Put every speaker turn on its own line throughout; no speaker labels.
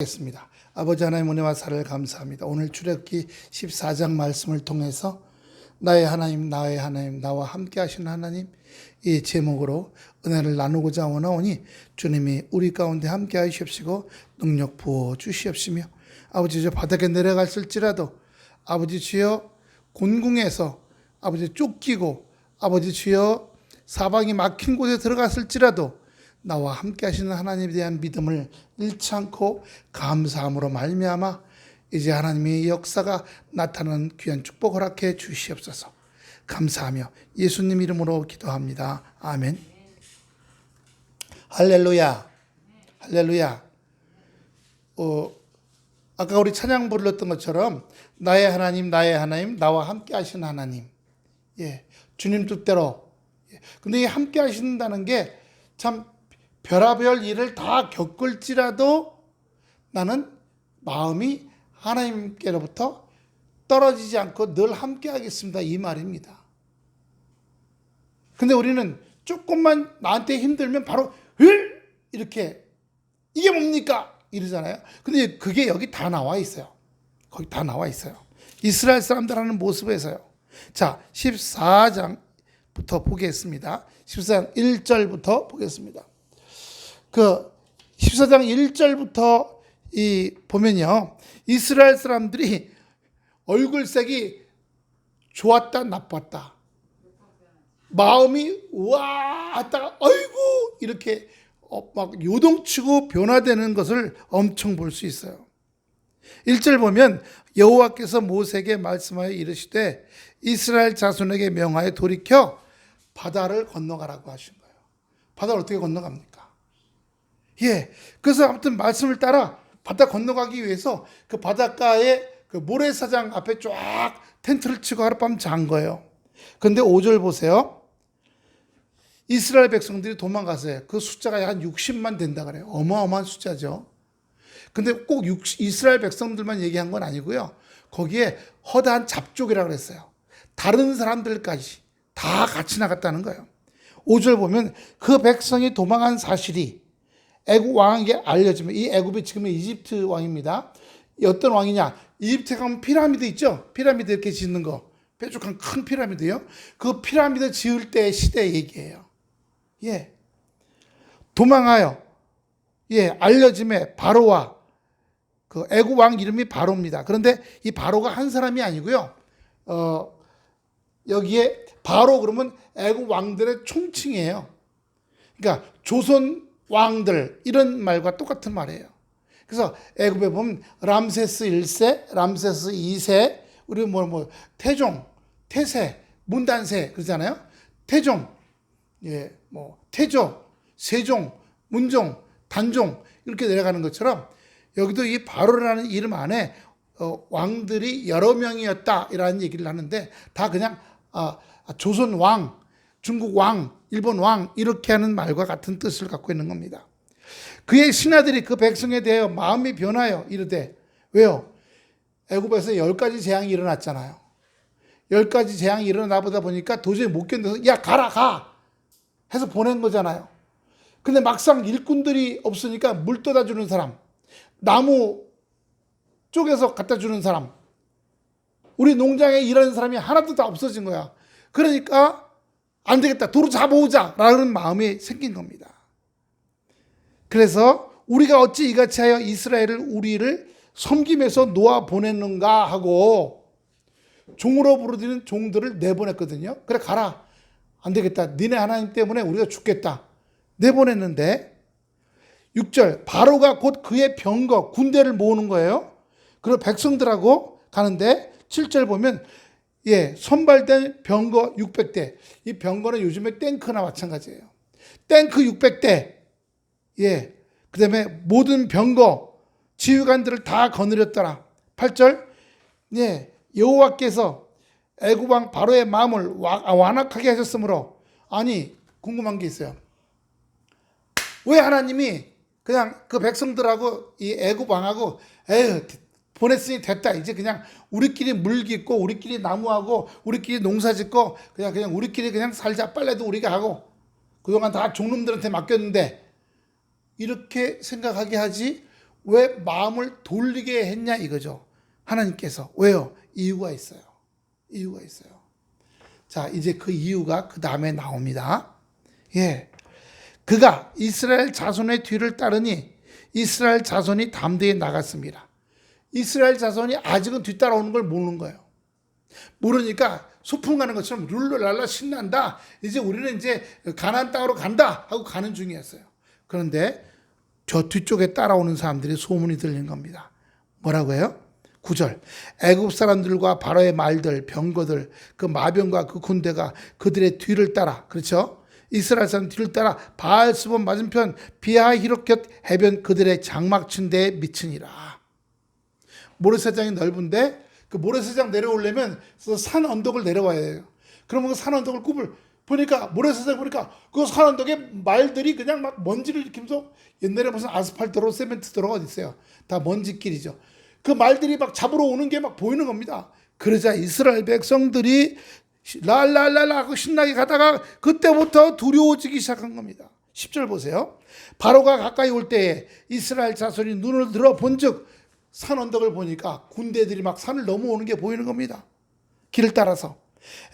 겠습니다. 아버지 하나님 은혜와 사랑을 감사합니다. 오늘 출애굽기 14장 말씀을 통해서 나의 하나님, 나의 하나님, 나와 함께 하시는 하나님, 이 제목으로 은혜를 나누고자 원하오니 주님이 우리 가운데 함께 하시옵시고 능력 부어 주시옵시며, 아버지 저 바닥에 내려갔을지라도 아버지 주여 곤궁에서 아버지 쫓기고 아버지 주여 사방이 막힌 곳에 들어갔을지라도 나와 함께 하시는 하나님에 대한 믿음을 잃지 않고 감사함으로 말미암아 이제 하나님의 역사가 나타나는 귀한 축복 허락해 주시옵소서. 감사하며 예수님 이름으로 기도합니다. 아멘. 할렐루야. 할렐루야. 아까 우리 찬양 불렀던 것처럼 나의 하나님, 나의 하나님, 나와 함께 하시는 하나님. 예, 주님 뜻대로. 근데 이 함께 하신다는 게 참 별의별 일을 다 겪을지라도 나는 마음이 하나님께로부터 떨어지지 않고 늘 함께 하겠습니다, 이 말입니다. 근데 우리는 조금만 나한테 힘들면 바로 이렇게 이게 뭡니까? 이러잖아요. 근데 그게 여기 다 나와 있어요. 거기 다 나와 있어요. 이스라엘 사람들 하는 모습에서요. 자, 14장부터 보겠습니다. 14장 1절부터 보겠습니다. 그 14장 1절부터 보면요, 이스라엘 사람들이 얼굴색이 좋았다 나빴다, 마음이 와 하다가 아이고 이렇게 막 요동치고 변화되는 것을 엄청 볼 수 있어요. 1절 보면 여호와께서 모세에게 말씀하여 이르시되 이스라엘 자손에게 명하여 돌이켜 바다를 건너가라고 하신 거예요. 바다를 어떻게 건너갑니까? 예, 그래서 아무튼 말씀을 따라 바다 건너가기 위해서 그 바닷가에 그 모래사장 앞에 쫙 텐트를 치고 하룻밤 잔 거예요. 근데 5절 보세요. 이스라엘 백성들이 도망가서요. 그 숫자가 한 60만 된다 그래요. 어마어마한 숫자죠. 근데 꼭 이스라엘 백성들만 얘기한 건 아니고요. 거기에 허다한 잡족이라고 그랬어요. 다른 사람들까지 다 같이 나갔다는 거예요. 5절 보면 그 백성이 도망한 사실이 애굽 왕에게 알려지면, 이 애굽이 지금은 이집트 왕입니다. 어떤 왕이냐? 이집트에 가면 피라미드 있죠? 피라미드 이렇게 짓는 거, 뾰족한 큰 피라미드요. 그 피라미드 지을 때의 시대 얘기예요. 예, 도망하여 알려짐에 바로와 그 애굽 왕 이름이 바로입니다. 그런데 이 바로가 한 사람이 아니고요. 여기에 바로 그러면 애굽 왕들의 총칭이에요. 그러니까 조선 왕들 이런 말과 똑같은 말이에요. 그래서 애굽에 보면 람세스 1세, 람세스 2세, 우리 태종, 태세, 문단세 그러잖아요. 태종, 태조, 세종, 문종, 단종 이렇게 내려가는 것처럼 여기도 이 바로라는 이름 안에 왕들이 여러 명이었다라는 얘기를 하는데 다 그냥 조선 왕, 중국 왕, 일본 왕 이렇게 하는 말과 같은 뜻을 갖고 있는 겁니다. 그의 신하들이 그 백성에 대하여 마음이 변하여 이르되, 왜요? 애굽에서 10가지 재앙이 일어났잖아요. 10가지 재앙이 일어나 보다 보니까 도저히 못 견뎌서 야 가라 가 해서 보낸 거잖아요. 근데 막상 일꾼들이 없으니까 물 떠다 주는 사람, 나무 쪼개서 갖다 주는 사람, 우리 농장에 일하는 사람이 하나도 다 없어진 거야. 그러니까 안 되겠다, 도로 잡아오자 라는 마음이 생긴 겁니다. 그래서 우리가 어찌 이같이 하여 이스라엘을 우리를 섬김에서 놓아 보냈는가 하고 종으로 부르짖는 종들을 내보냈거든요. 그래 가라, 안 되겠다, 니네 하나님 때문에 우리가 죽겠다 내보냈는데, 6절 바로가 곧 그의 병거 군대를 모으는 거예요. 그리고 백성들하고 가는데 7절 보면 선발된 병거 600대. 이 병거는 요즘에 탱크나 마찬가지예요. 탱크 600대. 그 다음에 모든 병거, 지휘관들을 다 거느렸더라. 8절. 여호와께서 애굽 왕 바로의 마음을 완악하게 하셨으므로. 아니, 궁금한 게 있어요. 왜 하나님이 그냥 그 백성들하고 이 애굽 왕하고 보냈으니 됐다, 이제 그냥 우리끼리 물 깃고 우리끼리 나무하고 우리끼리 농사 짓고 그냥 우리끼리 그냥 살자, 빨래도 우리가 하고 그동안 다 종놈들한테 맡겼는데, 이렇게 생각하게 하지 왜 마음을 돌리게 했냐 이거죠. 하나님께서. 왜요? 이유가 있어요. 이유가 있어요. 자, 이제 그 이유가 그 다음에 나옵니다. 예. 그가 이스라엘 자손의 뒤를 따르니 이스라엘 자손이 담대히 나갔습니다. 이스라엘 자손이 아직은 뒤따라오는 걸 모르는 거예요. 모르니까 소풍 가는 것처럼 룰루랄라 신난다. 이제 우리는 이제 가나안 땅으로 간다 하고 가는 중이었어요. 그런데 저 뒤쪽에 따라오는 사람들이 소문이 들린 겁니다. 뭐라고 해요? 9절. 애굽 사람들과 바로의 말들, 병거들, 그 마병과 그 군대가 그들의 뒤를 따라, 그렇죠? 이스라엘 사람 뒤를 따라 바알스본 맞은편 비하히롯 해변 그들의 장막춘대에 미치니라. 모래사장이 넓은데 그 모래사장 내려오려면 산 언덕을 내려와야 돼요. 그러면 그 산 언덕을 보니까 모래사장 보니까 그 산 언덕에 말들이 그냥 막 먼지를 일으키면서 옛날에 무슨 아스팔트로 세멘트 도로가 어디 있어요. 다 먼지길이죠. 그 말들이 막 잡으러 오는 게 막 보이는 겁니다. 그러자 이스라엘 백성들이 랄랄랄라 하고 신나게 가다가 그때부터 두려워지기 시작한 겁니다. 10절 보세요. 바로가 가까이 올 때에 이스라엘 자손이 눈을 들어 본즉 산 언덕을 보니까 군대들이 막 산을 넘어오는 게 보이는 겁니다. 길을 따라서.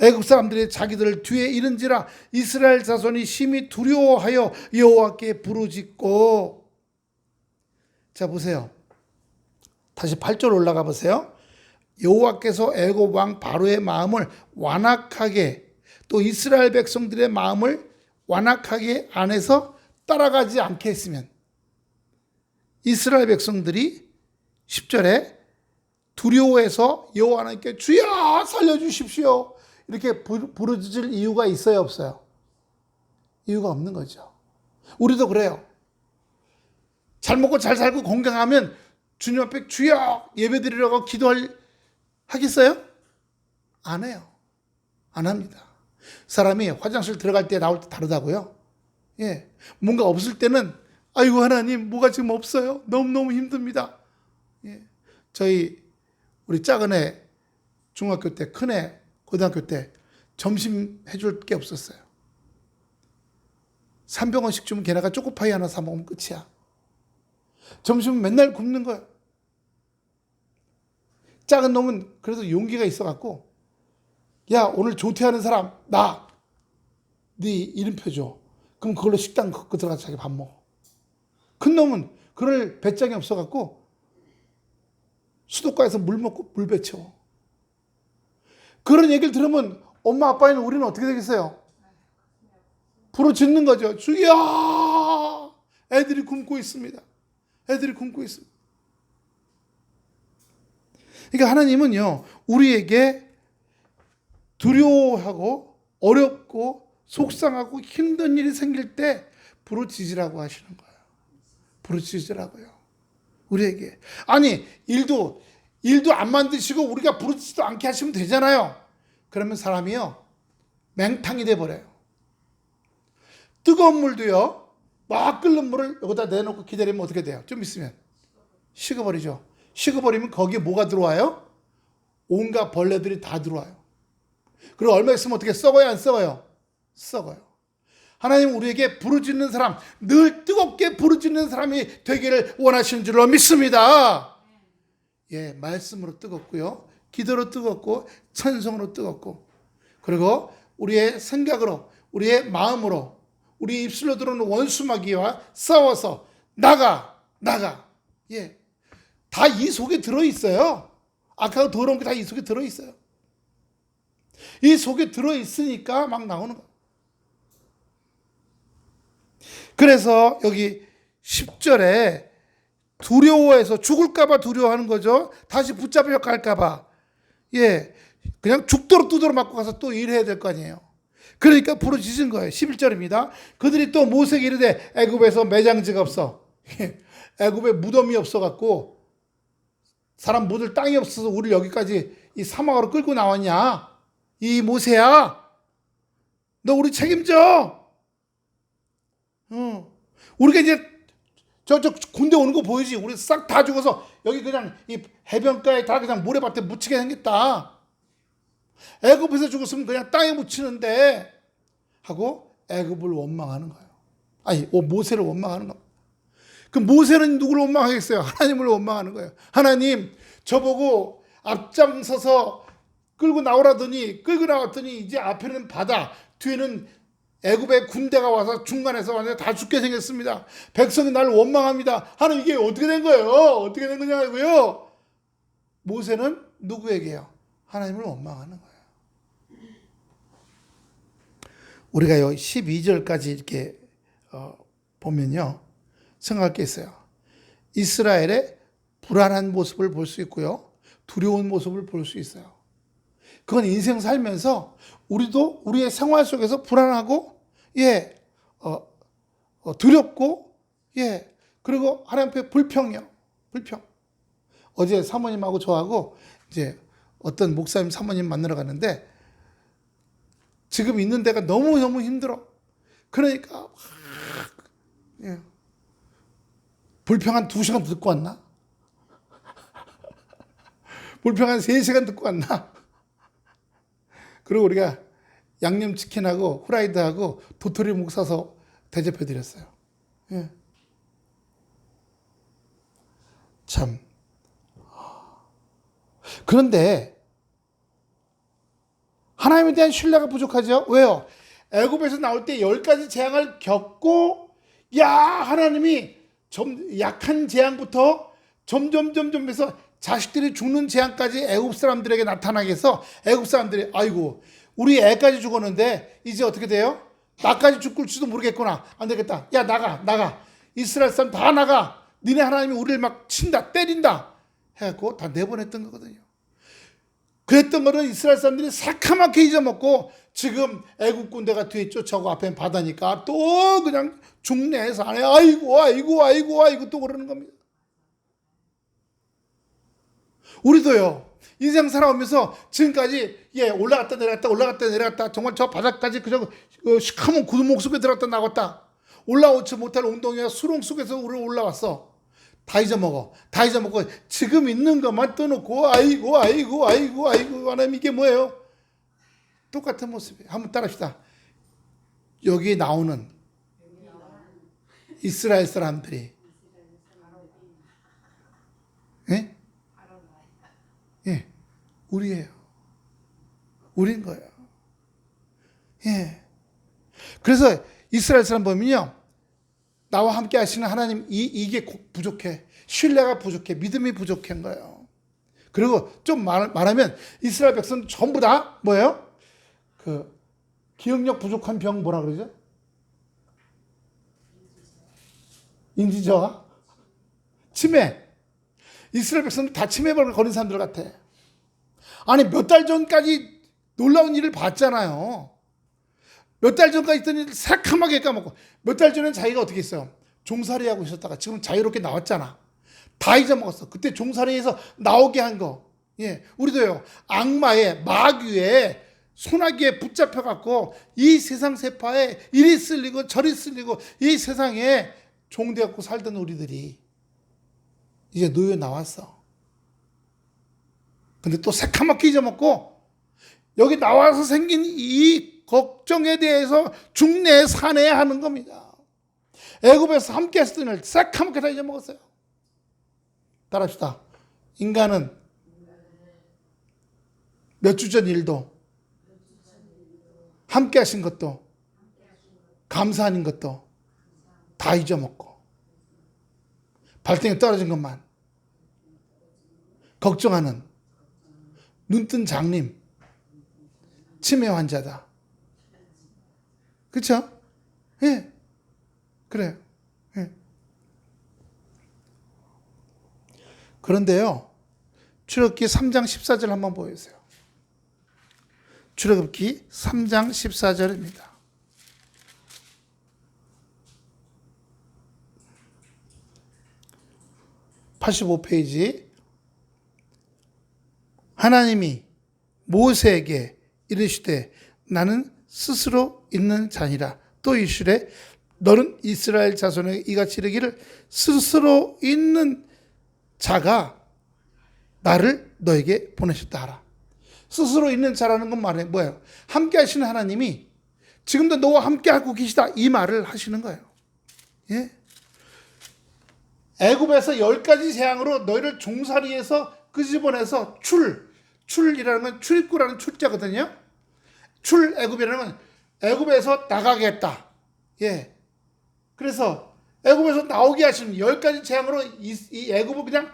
애굽 사람들이 자기들을 뒤에 이른지라 이스라엘 자손이 심히 두려워하여 여호와께 부르짖고. 자 보세요. 다시 8절 올라가 보세요. 여호와께서 애굽 왕 바로의 마음을 완악하게 또 이스라엘 백성들의 마음을 완악하게 안에서 따라가지 않게 했으면 이스라엘 백성들이 10절에 두려워해서 여호와 하나님께 주여 살려주십시오 이렇게 부르짖을 이유가 있어요 없어요? 이유가 없는 거죠. 우리도 그래요. 잘 먹고 잘 살고 건강하면 주님 앞에 주여 예배드리려고 하겠어요? 안 해요. 안 합니다. 사람이 화장실 들어갈 때 나올 때 다르다고요. 예, 뭔가 없을 때는 아이고 하나님 뭐가 지금 없어요. 너무너무 힘듭니다. 예, 우리 작은 애 중학교 때, 큰 애 고등학교 때 점심 해줄 게 없었어요. 300원씩 주면 걔네가 초코파이 하나 사 먹으면 끝이야. 점심은 맨날 굶는 거야. 작은 놈은 그래도 용기가 있어갖고 야 오늘 조퇴하는 사람 네 이름표 줘. 그럼 그걸로 식당 그 들어가서 자기 밥 먹어. 큰 놈은 그럴 배짱이 없어갖고 수도가에서 물 먹고 물 배쳐. 그런 얘기를 들으면 엄마 아빠는 우리는 어떻게 되겠어요? 부르짖는 거죠. 주여 애들이 굶고 있습니다. 애들이 굶고 있습니다. 그러니까 하나님은요 우리에게 두려워하고 어렵고 속상하고 힘든 일이 생길 때 부르짖으라고 하시는 거예요. 부르짖으라고요. 우리에게. 아니 일도 안 만드시고 우리가 부르짖지도 않게 하시면 되잖아요. 그러면 사람이요 맹탕이 돼버려요. 뜨거운 물도요 막 끓는 물을 여기다 내놓고 기다리면 어떻게 돼요? 좀 있으면 식어버리죠. 식어버리면 거기에 뭐가 들어와요? 온갖 벌레들이 다 들어와요. 그리고 얼마 있으면 어떻게 썩어요? 안 썩어요? 썩어요. 하나님 우리에게 부르짖는 사람, 늘 뜨겁게 부르짖는 사람이 되기를 원하시는 줄로 믿습니다. 예, 말씀으로 뜨겁고요. 기도로 뜨겁고 찬송으로 뜨겁고 그리고 우리의 생각으로 우리의 마음으로 우리 입술로 들어오는 원수마귀와 싸워서 나가. 예, 다 이 속에 들어있어요. 악하고 더러운 게 다 이 속에 들어있어요. 이 속에 들어있으니까 막 나오는 거예요. 그래서 여기 10절에 두려워해서 죽을까봐 두려워하는 거죠. 다시 붙잡혀 갈까봐. 예, 그냥 죽도록 두드러 맞고 가서 또 일해야 될 거 아니에요. 그러니까 부르짖은 거예요. 11절입니다. 그들이 또 모세에게 이르되 애굽에서 매장지가 없어. 애굽에 무덤이 없어갖고 사람 묻을 땅이 없어서 우리를 여기까지 이 사막으로 끌고 나왔냐? 이 모세야, 너 우리 책임져. 우리가 이제 저 군대 오는 거 보이지? 우리 싹 다 죽어서 여기 그냥 이 해변가에 다 그냥 모래밭에 묻히게 생겼다. 애굽에서 죽었으면 그냥 땅에 묻히는데 하고 애굽을 원망하는 거예요. 아니 모세를 원망하는 겁니다. 그 모세는 누구를 원망하겠어요? 하나님을 원망하는 거예요. 하나님, 저보고 앞장서서 끌고 나오라더니 끌고 나왔더니 이제 앞에는 바다, 뒤에는 애굽의 군대가 와서 중간에서 완전히 다 죽게 생겼습니다. 백성이 나를 원망합니다. 하나님, 이게 어떻게 된 거예요? 어떻게 된 거냐고요? 모세는 누구에게요? 하나님을 원망하는 거예요. 우리가요 12절까지 이렇게 보면요 생각할 게 있어요. 이스라엘의 불안한 모습을 볼 수 있고요, 두려운 모습을 볼 수 있어요. 그건 인생 살면서 우리도 우리의 생활 속에서 불안하고, 두렵고, 그리고 하나님 앞에 불평. 어제 사모님하고 저하고 이제 어떤 목사님 사모님 만나러 갔는데, 지금 있는 데가 너무너무 힘들어. 그러니까 불평 한 2시간 듣고 왔나? 불평 한 3시간 듣고 왔나? 그리고 우리가 양념치킨하고 후라이드하고 도토리묵 사서 대접해 드렸어요. 참. 그런데 하나님에 대한 신뢰가 부족하죠. 왜요? 애굽에서 나올 때 10가지 재앙을 겪고, 하나님이 약한 재앙부터 점점 해서 자식들이 죽는 재앙까지 애굽 사람들에게 나타나게 해서 애굽 사람들이 아이고 우리 애까지 죽었는데 이제 어떻게 돼요? 나까지 죽을지도 모르겠구나. 안 되겠다. 야, 나가. 이스라엘 사람 다 나가. 니네 하나님이 우리를 막 친다, 때린다 해갖고 다 내보냈던 거거든요. 그랬던 거는 이스라엘 사람들이 새카맣게 잊어먹고, 지금 애국 군대가 뒤에 쫓아오고 앞에는 바다니까 또 그냥 중내에서 안에 아이고 또 그러는 겁니다. 우리도요 인생 살아오면서 지금까지 올라갔다 내려갔다 정말 저 바닥까지 그저 시커먼 구두목 속에 들어갔다 나갔다 올라오지 못할 웅덩이와 수렁 속에서 우리 올라왔어. 다 잊어먹고 지금 있는 것만 떠놓고 아이고 하나님, 이게 뭐예요? 똑같은 모습이에요. 한번 따라합시다. 여기 나오는 이스라엘 사람들이 우리예요. 우린 거예요. 그래서 이스라엘 사람 보면요, 나와 함께 하시는 하나님, 이게 부족해. 신뢰가 부족해. 믿음이 부족한 거예요. 그리고 좀 말하면 이스라엘 백성 전부 다 뭐예요? 그 기억력 부족한 병 뭐라 그러죠? 인지저하? 치매. 이스라엘 백성들 다 치매에 걸린 사람들 같아. 아니 몇 달 전까지 놀라운 일을 봤잖아요. 몇 달 전까지 있던 일 새카맣게 까먹고, 몇 달 전엔 자기가 어떻게 했어요? 종살이 하고 있었다가 지금 자유롭게 나왔잖아. 다 잊어먹었어. 그때 종살이에서 나오게 한 거. 우리도요 악마의 마귀의 소나기에 붙잡혀갖고 이 세상 세파에 이리 쓸리고 저리 쓸리고 이 세상에 종되었고 살던 우리들이 이제 놓여 나왔어. 근데 또 새카맣게 잊어먹고 여기 나와서 생긴 이 걱정에 대해서 중내에 산해야 하는 겁니다. 애굽에서 함께 했던 일 새카맣게 다 잊어먹었어요. 따라합시다. 인간은 몇 주 전 일도, 함께 하신 것도, 감사하는 것도 다 잊어먹고, 발등에 떨어진 것만 걱정하는 눈뜬 장님, 치매 환자다. 그렇죠? 그래요. 그런데요, 출애굽기 3장 14절 한번 보여주세요. 출애굽기 3장 14절입니다. (85페이지) 하나님이 모세에게 이르시되 나는 스스로 있는 자니라. 또 이르시되 너는 이스라엘 자손에게 이같이 이르기를 스스로 있는 자가 나를 너에게 보내셨다 하라. 스스로 있는 자라는 건 말해 뭐예요? 함께 하시는 하나님이 지금도 너와 함께 하고 계시다, 이 말을 하시는 거예요. 애굽에서 10가지 재앙으로 너희를 종살이에서 끄집어내서 출이라는 건 출입구라는 출자거든요. 출애굽이라는 건 애굽에서 나가게 했다. 예. 그래서 애굽에서 나오게 하시는 10가지 재앙으로 이 애굽을 그냥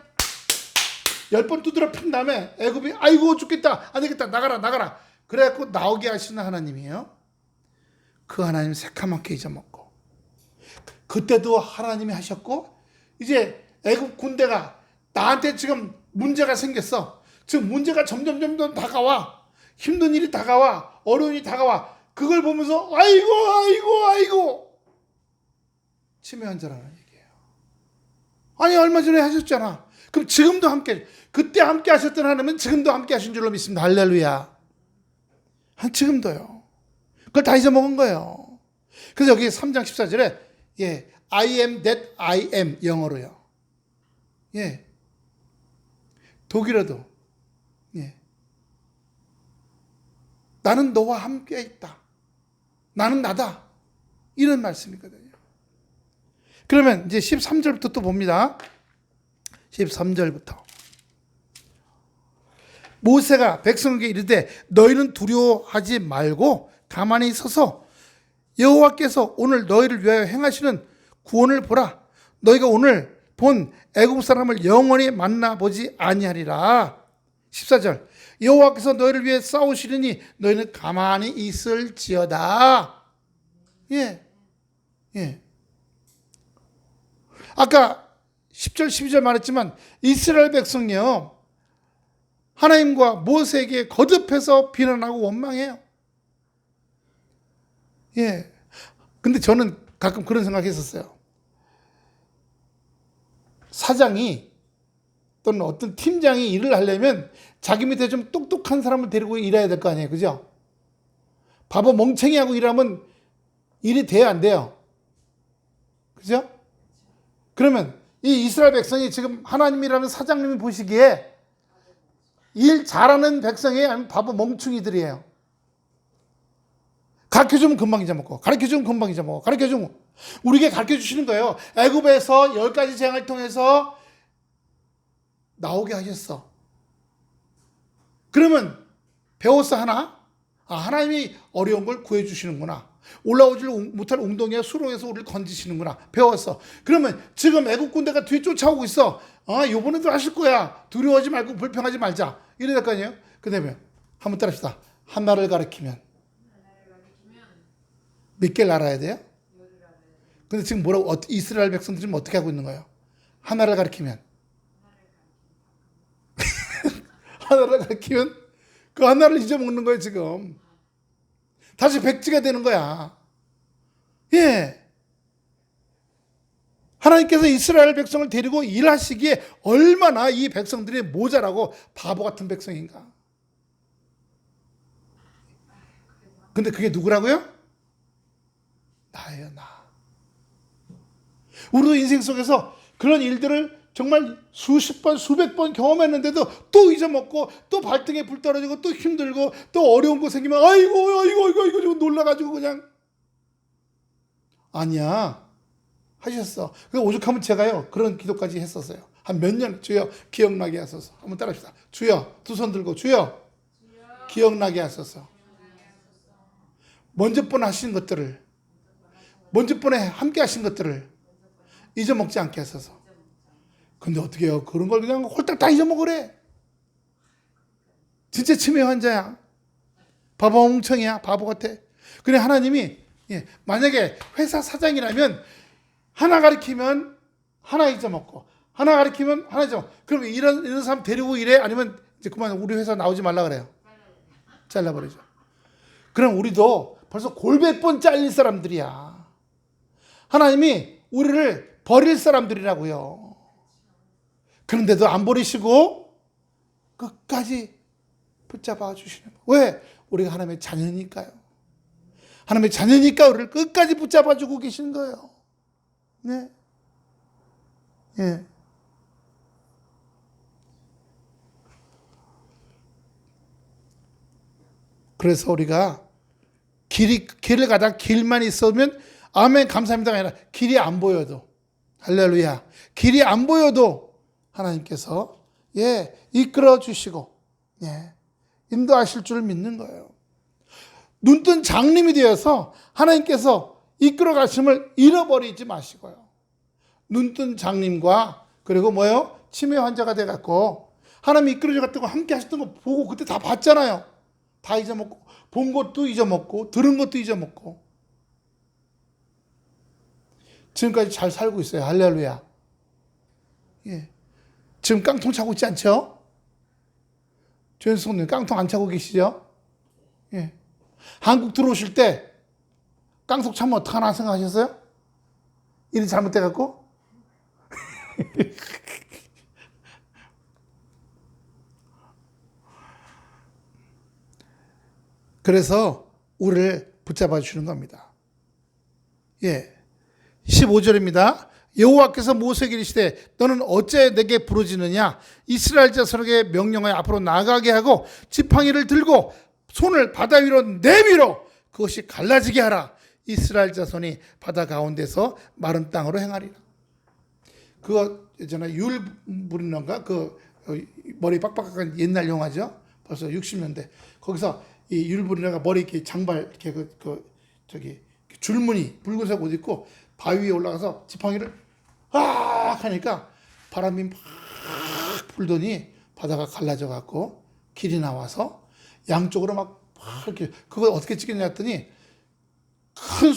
10번 두드려 핀 다음에 애굽이 아이고 죽겠다, 안 되겠다, 나가라 그래갖고 나오게 하시는 하나님이에요. 그 하나님 새카맣게 잊어먹고, 그때도 하나님이 하셨고, 이제 애굽 군대가 나한테 지금 문제가 생겼어. 지금 문제가 점점 다가와. 힘든 일이 다가와. 어려운 일이 다가와. 그걸 보면서 아이고 치매 환자라는 얘기예요. 아니 얼마 전에 하셨잖아. 그럼 지금도 함께, 그때 함께 하셨던 하나님은 지금도 함께 하신 줄로 믿습니다. 할렐루야. 지금도요. 그걸 다 잊어먹은 거예요. 그래서 여기 3장 14절에 예, I am that I am, 영어로요. 예. 독일어도 예. 나는 너와 함께 있다. 나는 나다. 이런 말씀이거든요. 그러면 이제 13절부터 또 봅니다. 13절부터. 모세가 백성에게 이르되 너희는 두려워하지 말고 가만히 서서 여호와께서 오늘 너희를 위하여 행하시는 구원을 보라. 너희가 오늘 본 애굽 사람을 영원히 만나보지 아니하리라. 14절. 여호와께서 너희를 위해 싸우시리니 너희는 가만히 있을지어다. 예. 아까 10절 12절 말했지만 이스라엘 백성이요, 하나님과 모세에게 거듭해서 비난하고 원망해요. 예. 근데 저는 가끔 그런 생각했었어요. 사장이 또는 어떤 팀장이 일을 하려면 자기 밑에 좀 똑똑한 사람을 데리고 일해야 될 거 아니에요. 그죠? 바보 멍청이하고 일하면 일이 돼야 안 돼요. 그죠? 그러면 이 이스라엘 백성이 지금 하나님이라는 사장님이 보시기에 일 잘하는 백성이 아니면 바보 멍충이들이에요. 가르쳐주면 금방 잊어먹고, 가르쳐주면 금방 잊어먹고, 가르쳐주면 우리에게 가르쳐주시는 거예요. 애굽에서 10가지 재앙을 통해서 나오게 하셨어. 그러면 배웠어 하나? 아, 하나님이 어려운 걸 구해주시는구나. 올라오지 못할 웅덩이와 수렁에서 우리를 건지시는구나. 배웠어. 그러면 지금 애국 군대가 뒤에 쫓아오고 있어. 아, 요번에도 하실 거야. 두려워하지 말고 불평하지 말자. 이래야 될 거 아니에요? 그 다음에 한번 따라합시다. 하나를 가리키면 몇 개를 알아야 돼요? 근데 지금 뭐라고, 이스라엘 백성들이 지금 어떻게 하고 있는 거예요? 하나를 가리키면 하나를 가리키면 그 하나를 잊어먹는 거예요. 지금 다시 백지가 되는 거야. 예. 하나님께서 이스라엘 백성을 데리고 일하시기에 얼마나 이 백성들이 모자라고 바보 같은 백성인가. 근데 그게 누구라고요? 나예요, 나. 우리도 인생 속에서 그런 일들을 정말 수십 번, 수백 번 경험했는데도 또 잊어먹고, 또 발등에 불 떨어지고, 또 힘들고, 또 어려운 거 생기면 아이고 좀 놀라가지고 그냥. 아니야. 하셨어. 그래서 오죽하면 제가요, 그런 기도까지 했었어요. 한 몇 년, 주여 기억나게 하소서. 한번 따라합시다. 주여, 두 손 들고 주여 기억나게 하소서. 먼저 번 하신 것들을, 먼저 번에 함께 하신 것들을 잊어먹지 않게 하소서. 근데 어떻게 해요? 그런 걸 그냥 홀딱 다 잊어먹으래. 진짜 치매 환자야. 바보 멍청이야. 바보 같아. 그래 하나님이 만약에 회사 사장이라면 하나 가르치면 하나 잊어먹고, 하나 가르치면 하나 잊어먹고, 그럼 이런 사람 데리고 일해? 아니면 이제 그만 우리 회사 나오지 말라 그래요? 잘라버리죠. 그럼 우리도 벌써 골백 번 잘릴 사람들이야. 하나님이 우리를 버릴 사람들이라고요. 그런데도 안 버리시고 끝까지 붙잡아 주시는 거예요. 왜? 우리가 하나님의 자녀니까요. 하나님의 자녀니까 우리를 끝까지 붙잡아 주고 계시는 거예요. 네. 예. 그래서 우리가 길을 가다 길만 있으면 아멘 감사합니다가 아니라 길이 안 보여도 할렐루야. 길이 안 보여도 하나님께서 이끌어 주시고 인도하실 줄 믿는 거예요. 눈뜬 장님이 되어서 하나님께서 이끌어 가심을 잃어버리지 마시고요. 눈뜬 장님과 그리고 치매 환자가 돼갖고 하나님이 이끌어 주셨다고 함께 하셨던 거 보고 그때 다 봤잖아요. 다 잊어먹고 본 것도 잊어먹고 들은 것도 잊어먹고 지금까지 잘 살고 있어요. 할렐루야. 지금 깡통 차고 있지 않죠? 조현수님 깡통 안 차고 계시죠? 한국 들어오실 때 깡통 차면 어떡하나 생각하셨어요? 일이 잘못돼갖고? 그래서 우리를 붙잡아 주는 겁니다. 15절입니다. 여호와께서 모세에게 이르시되 너는 어째 내게 부르짖느냐 이스라엘 자손에게 명령하여 앞으로 나가게 하고 지팡이를 들고 손을 바다 위로 내밀어 그것이 갈라지게 하라. 이스라엘 자손이 바다 가운데서 마른 땅으로 행하리라. 그거 있잖아요. 율 부리는가 머리 빡빡한 옛날 영화죠. 벌써 60년대. 거기서 이 율 부리는가 머리 이렇게 장발 이렇게 줄무늬 붉은색 옷 입고 바위 위에 올라가서 지팡이를 하니까 바람이 막 불더니 바다가 갈라져 갖고 길이 나와서 양쪽으로 막 이렇게 그걸 어떻게 찍겠냐 했더니 큰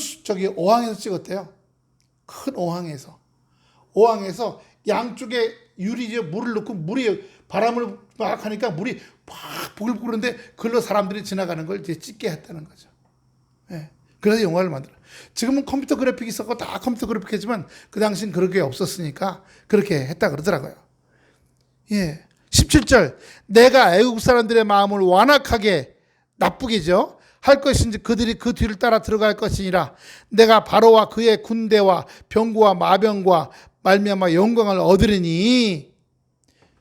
어항에서 찍었대요. 큰 어항에서 양쪽에 유리에 물을 넣고 물이 바람을 막 하니까 물이 팍 부글부글한데 그걸로 사람들이 지나가는 걸 이제 찍게 했다는 거죠. 그래서 영화를 만들어. 지금은 컴퓨터 그래픽이 있었고 다 컴퓨터 그래픽 했지만 그 당시엔 그런 게 없었으니까 그렇게 했다 그러더라고요. 17절 내가 애국 사람들의 마음을 완악하게 나쁘게죠 할 것인지 그들이 그 뒤를 따라 들어갈 것이니라. 내가 바로와 그의 군대와 병거와 마병과 말미암아 영광을 얻으리니.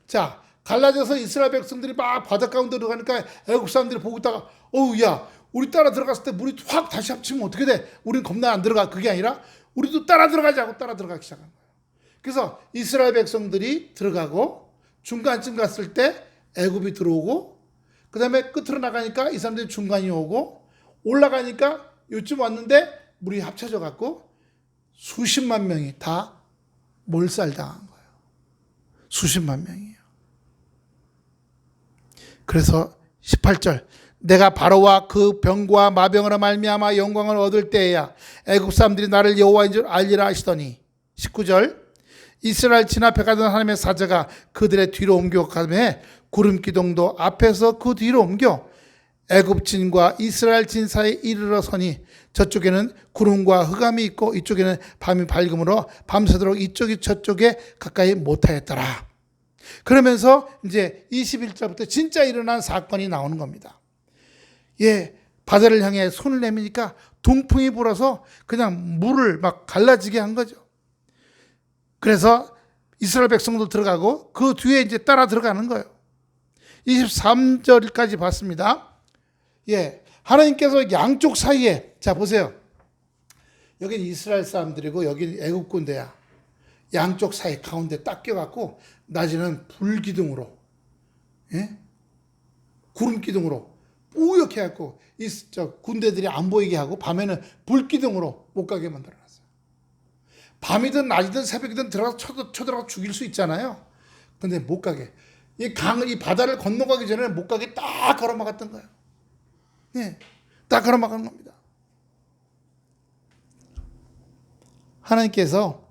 자, 갈라져서 이스라엘 백성들이 막 바다 가운데 들어가니까 애국 사람들이 보고 있다가 야 우리 따라 들어갔을 때 물이 확 다시 합치면 어떻게 돼? 우린 겁나 안 들어가. 그게 아니라 우리도 따라 들어가자고 따라 들어가기 시작한 거예요. 그래서 이스라엘 백성들이 들어가고 중간쯤 갔을 때 애굽이 들어오고 그 다음에 끝으로 나가니까 이 사람들이 중간이 오고 올라가니까 요쯤 왔는데 물이 합쳐져 갖고 수십만 명이 다 몰살당한 거예요. 수십만 명이에요. 그래서 18절 내가 바로와 그 병과 마병으로 말미암아 영광을 얻을 때에야 애굽 사람들이 나를 여호와인 줄 알리라 하시더니. 19절 이스라엘 진 앞에 가던 하나님의 사자가 그들의 뒤로 옮겨가매 구름 기둥도 앞에서 그 뒤로 옮겨 애굽 진과 이스라엘 진 사이에 이르러 서니 저쪽에는 구름과 흑암이 있고 이쪽에는 밤이 밝음으로 밤새도록 이쪽이 저쪽에 가까이 못하였더라. 그러면서 이제 21절부터 진짜 일어난 사건이 나오는 겁니다. 바다를 향해 손을 내미니까 동풍이 불어서 그냥 물을 막 갈라지게 한 거죠. 그래서 이스라엘 백성도 들어가고 그 뒤에 이제 따라 들어가는 거예요. 23절까지 봤습니다. 하나님께서 양쪽 사이에, 자 보세요. 여기는 이스라엘 사람들이고 여기는 애국 군대야. 양쪽 사이 가운데 딱 껴갖고 낮에는 불기둥으로, 구름기둥으로 뿌옇게 해갖고 군대들이 안 보이게 하고 밤에는 불기둥으로 못 가게 만들어놨어요. 밤이든 낮이든 새벽이든 들어가서 쳐들어가서 죽일 수 있잖아요. 근데 못 가게. 이 바다를 건너가기 전에 못 가게 딱 걸어막았던 거예요. 딱 걸어막은 겁니다. 하나님께서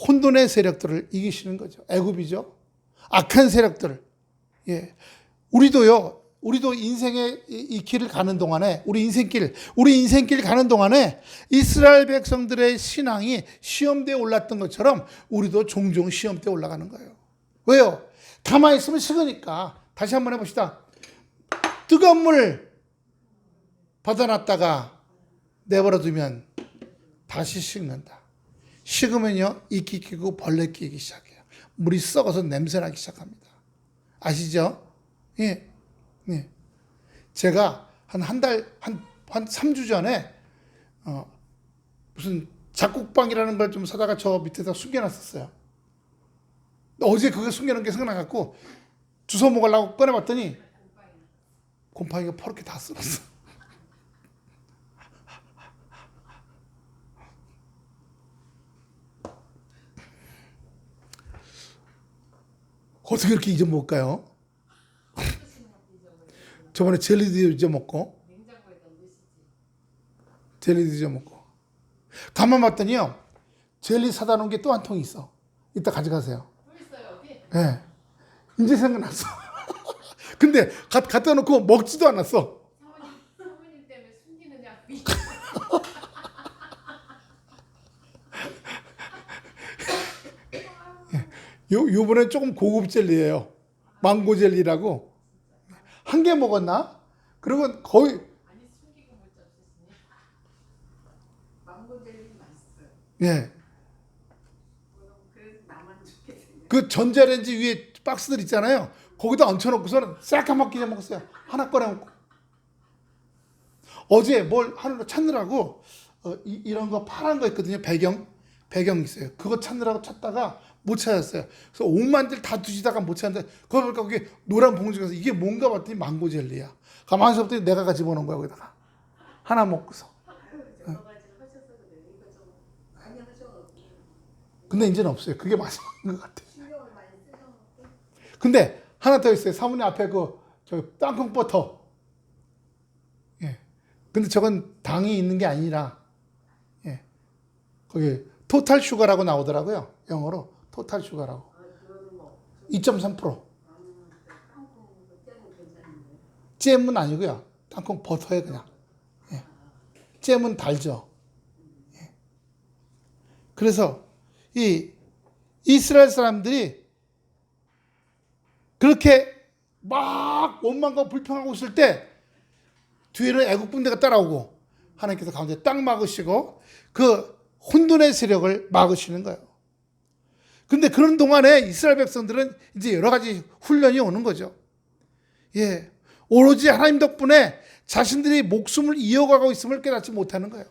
혼돈의 세력들을 이기시는 거죠. 애굽이죠. 악한 세력들을. 우리도 인생의 이 길을 가는 동안에, 우리 인생길 가는 동안에 이스라엘 백성들의 신앙이 시험대에 올랐던 것처럼 우리도 종종 시험대에 올라가는 거예요. 왜요? 가만히 있으면 식으니까. 다시 한번 해봅시다. 뜨거운 물 받아놨다가 내버려 두면 다시 식는다. 식으면요, 이끼 끼고 벌레 끼기 시작해요. 물이 썩어서 냄새나기 시작합니다. 아시죠? 제가 한 3주 전에 무슨 잡곡빵이라는 걸 좀 사다가 저 밑에다 숨겨놨었어요. 어제 그거 숨겨놓은 게 생각나갖고 주워 먹으려고 꺼내봤더니 곰팡이가 퍼렇게 다 쓸었어. 어떻게 이렇게 잊어먹을까요? 저번에 젤리도 잊어먹고 젤리도 잊어먹고 가만 봤더니요 젤리 사다 놓은 게 또 한 통 있어. 이따 가져가세요. 예. 네. 이제 생각났어. 근데 갖다 놓고 먹지도 않았어.
사모님 때문에 숨기는 약비.
요번엔 조금 고급 젤리예요. 망고 젤리라고. 한 개 먹었나? 그러면 거의
아니 숨기고 못 잡수시니. 망고 젤리 맛있어요.
예.
그래서 나만 좋게 생겨.
그 전자레인지 위에 박스들 있잖아요. 거기다 얹혀놓고서는 새까맣게 먹었어요. 하나 꺼내 먹고. 어제 뭘 하는 거 찾느라고 이런 거 파란 거 있거든요. 배경 있어요. 그거 찾느라고 찾다가 못 찾았어요. 그래서 온만들 다 뒤지다가 못 찾는데 그거 보니까 그게 노란 봉지가 서 이게 뭔가 봤더니 망고 젤리야. 가만히 있어 봤더니 내가 집어넣은 거야 거기다가. 하나 먹고서.
여러 가지를 하셔서 그래요. 이거 좀 많이 하셔.
근데 이제는 없어요. 그게 마지막인 것 같아요.
신경을 많이 쓰셔.
근데 하나 더 있어요. 사모님 앞에 저 땅콩 버터. 예. 근데 저건 당이 있는 게 아니라, 예. 거기 토탈 슈가라고 나오더라고요. 영어로 토탈 슈가라고.
그거는 뭐
2.3%.
땅콩 잼은 괜찮은데.
잼은 아니고요. 땅콩 버터에 그냥. 예. 잼은 달죠. 예. 그래서 이 이스라엘 사람들이 그렇게 막 원망과 불평하고 있을 때 뒤에는 애국 군대가 따라오고 하나님께서 가운데 딱 막으시고 그 혼돈의 세력을 막으시는 거예요. 근데 그런 동안에 이스라엘 백성들은 이제 여러 가지 훈련이 오는 거죠. 예. 오로지 하나님 덕분에 자신들이 목숨을 이어가고 있음을 깨닫지 못하는 거예요.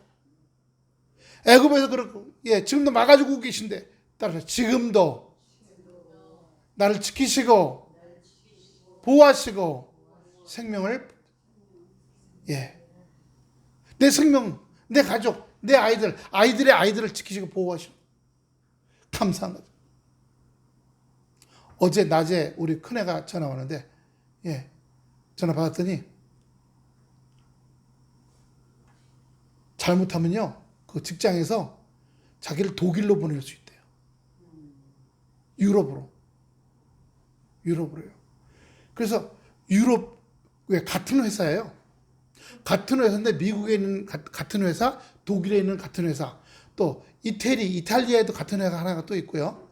애굽에서 그렇고, 예, 지금도 막아주고 계신데, 따라서 지금도 나를 지키시고, 보호하시고, 생명을, 예. 내 생명, 내 가족, 내 아이들의 아이들을 지키시고 보호하시고, 감사한 거죠. 어제 낮에 우리 큰애가 전화 오는데, 예, 전화 받았더니, 잘못하면요, 그 직장에서 자기를 독일로 보낼 수 있대요. 유럽으로요. 그래서 유럽, 왜 같은 회사예요. 같은 회사인데 미국에 있는 같은 회사, 독일에 있는 같은 회사, 또 이탈리아에도 같은 회사가 하나가 또 있고요.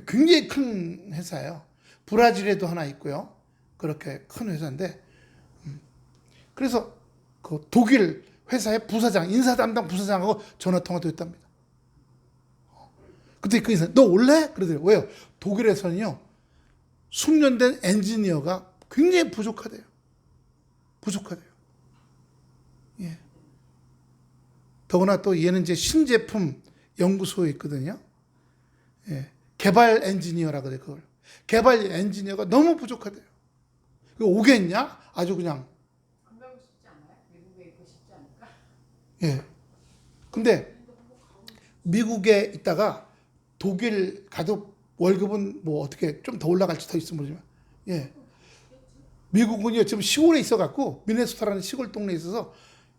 굉장히 큰 회사예요. 브라질에도 하나 있고요. 그렇게 큰 회사인데, 그래서 그 독일 회사의 부사장, 인사 담당 부사장하고 전화 통화도 했답니다. 그때 그 인사, 너 올래? 그러더래요. 왜요? 독일에서는요, 숙련된 엔지니어가 굉장히 부족하대요. 예. 더구나 또 얘는 이제 신제품 연구소에 있거든요. 예. 개발 엔지니어라 그래, 그걸. 개발 엔지니어가 너무 부족하대요. 그거 오겠냐? 아주 그냥.
안 가고 싶지 않아요? 미국에 있고 싶지 않을까?
예. 근데 미국에 있다가 독일 가도 월급은 뭐 어떻게 좀 더 올라갈지 더 있으면 모르지만, 예. 미국은요, 지금 시골에 있어갖고, 미네소타라는 시골 동네에 있어서,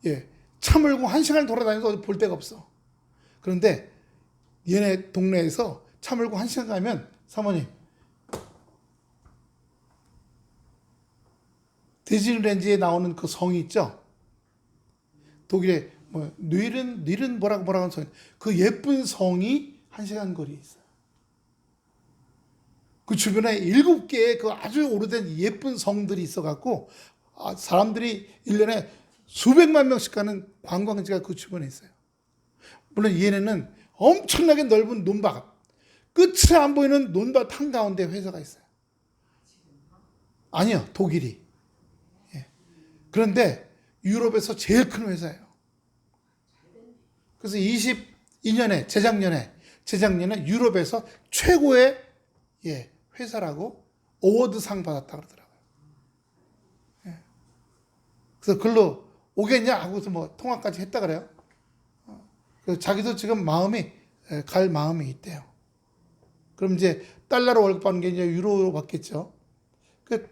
예. 차 몰고 1시간 돌아다녀도 어디 볼 데가 없어. 그런데 얘네 동네에서 차 몰고 1시간 가면, 사모님, 디즈니랜드에 나오는 그 성이 있죠? 독일에, 뭐, 닐은 뭐라고 하는 성, 그 예쁜 성이 1시간 거리에 있어요. 그 주변에 7개의 그 아주 오래된 예쁜 성들이 있어갖고, 사람들이 1년에 수백만 명씩 가는 관광지가 그 주변에 있어요. 물론 얘네는 엄청나게 넓은 논밭, 끝이 안 보이는 논밭 한가운데 회사가 있어요. 아니요, 독일이. 예. 그런데 유럽에서 제일 큰 회사예요. 그래서 2년에 재작년에 유럽에서 최고의 회사라고 어워드상 받았다 그러더라고요. 그래서 글로 오겠냐 하고서 뭐 통화까지 했다 그래요. 그래서 자기도 지금 마음이 갈 마음이 있대요. 그럼 이제 달러로 월급 받는 게 이제 유로로 받겠죠. 그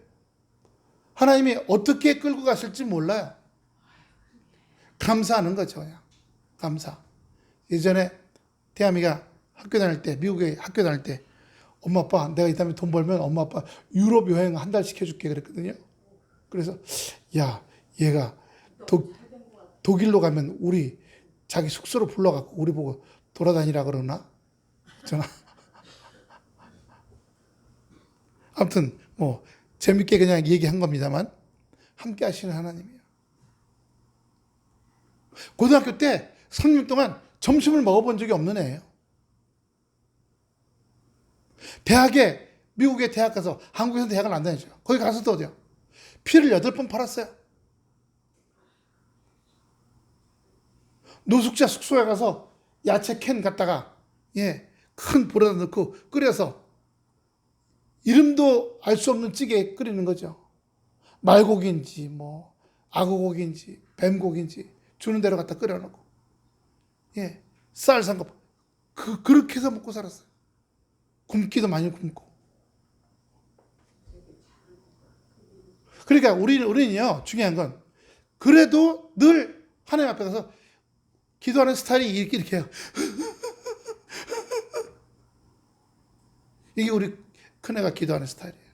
하나님이 어떻게 끌고 가실지 몰라요. 감사하는 거죠, 그냥. 감사. 예전에 태아미가 학교 다닐 때, 미국에 학교 다닐 때, 엄마, 아빠, 내가 이 다음에 돈 벌면 엄마, 아빠 유럽 여행 한 달 시켜줄게 그랬거든요. 그래서, 야, 얘가 독일로 가면 우리 자기 숙소로 불러갖고 우리 보고 돌아다니라 그러나? 전화. 아무튼, 뭐, 재밌게 그냥 얘기한 겁니다만, 함께 하시는 하나님이에요. 고등학교 때 3년 동안 점심을 먹어본 적이 없는 애예요. 대학에, 미국에 대학 가서, 한국에서 대학을 안 다니죠. 거기 가서도 어디요? 피를 8번 팔았어요. 노숙자 숙소에 가서 야채 캔 갖다가, 큰 불에다 넣고 끓여서 이름도 알 수 없는 찌개 끓이는 거죠. 말고기인지, 뭐, 악어고기인지, 뱀고기인지 주는 대로 갖다 끓여놓고. 쌀 산 거. 그렇게 해서 먹고 살았어요. 굶기도 많이 굶고. 그러니까 우리는요, 중요한 건, 그래도 늘 하나님 앞에 가서 기도하는 스타일이 이렇게 해요. 이게 우리 큰애가 기도하는 스타일이에요.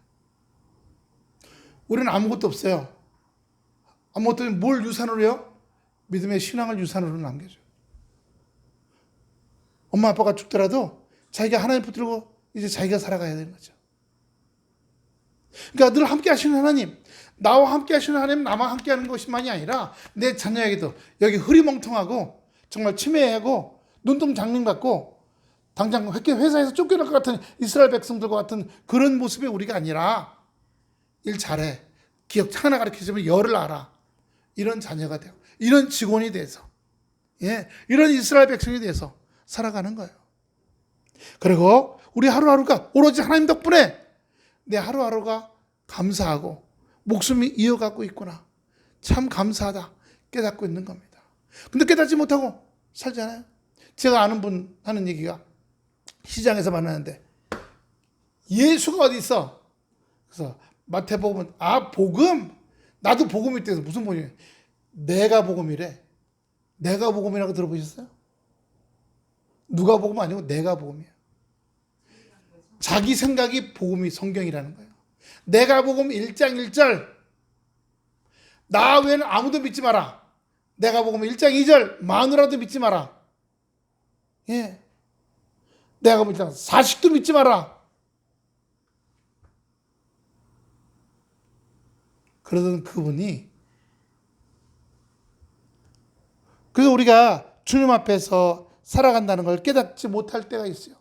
우리는 아무것도 없어요. 아무것도 없으면 뭘 유산으로 해요? 믿음의 신앙을 유산으로 남겨줘요. 엄마 아빠가 죽더라도 자기가 하나님 붙들고 이제 자기가 살아가야 되는 거죠. 그러니까 늘 함께 하시는 하나님, 나와 함께 하시는 하나님, 나만 함께 하는 것만이 아니라 내 자녀에게도 여기 흐리멍텅하고 정말 치매하고 눈동 장님 같고 당장 회사에서 쫓겨날 것 같은 이스라엘 백성들과 같은 그런 모습의 우리가 아니라 일 잘해, 기억 하나 가르쳐주면 열을 알아, 이런 자녀가 되고 이런 직원이 돼서 이런 이스라엘 백성이 돼서 살아가는 거예요. 그리고 우리 하루하루가 오로지 하나님 덕분에 내 하루하루가 감사하고 목숨이 이어가고 있구나, 참 감사하다 깨닫고 있는 겁니다. 근데 깨닫지 못하고 살잖아요. 제가 아는 분 하는 얘기가, 시장에서 만나는데 예수가 어디 있어? 그래서 마태복음, 복음? 나도 복음이 있대서 무슨 복음이에요? 내가 복음이래. 내가 복음이라고 들어보셨어요? 누가 복음 아니고 내가 복음이에요. 자기 생각이 복음이 성경이라는 거예요. 내가 복음 1장 1절, 나 외에는 아무도 믿지 마라. 내가 복음 1장 2절, 마누라도 믿지 마라. 내가 복음 1장 사식도 믿지 마라. 그러던 그분이, 그래서 우리가 주님 앞에서 살아간다는 걸 깨닫지 못할 때가 있어요.